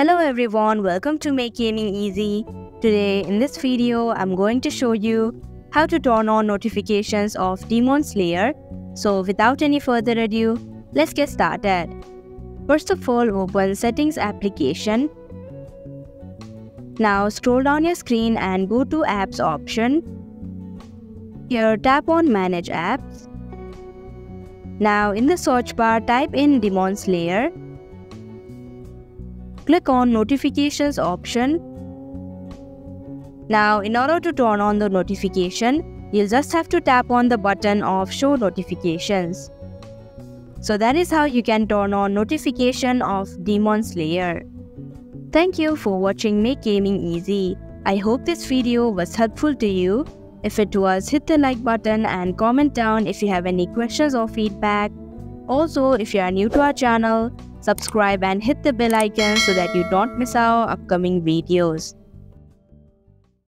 Hello everyone, welcome to Make Gaming Easy. Today in this video, I'm going to show you how to turn on notifications of Demon Slayer. So without any further ado, let's get started. First of all, open Settings application. Now scroll down your screen and go to Apps option. Here tap on Manage Apps. Now in the search bar, type in Demon Slayer. Click on Notifications option. Now in order to turn on the notification, you'll just have to tap on the button of Show Notifications. So that is how you can turn on notification of Demon Slayer. Thank you for watching Make Gaming Easy. I hope this video was helpful to you. If it was, hit the like button and comment down if you have any questions or feedback. Also, if you are new to our channel, subscribe and hit the bell icon so that you don't miss our upcoming videos.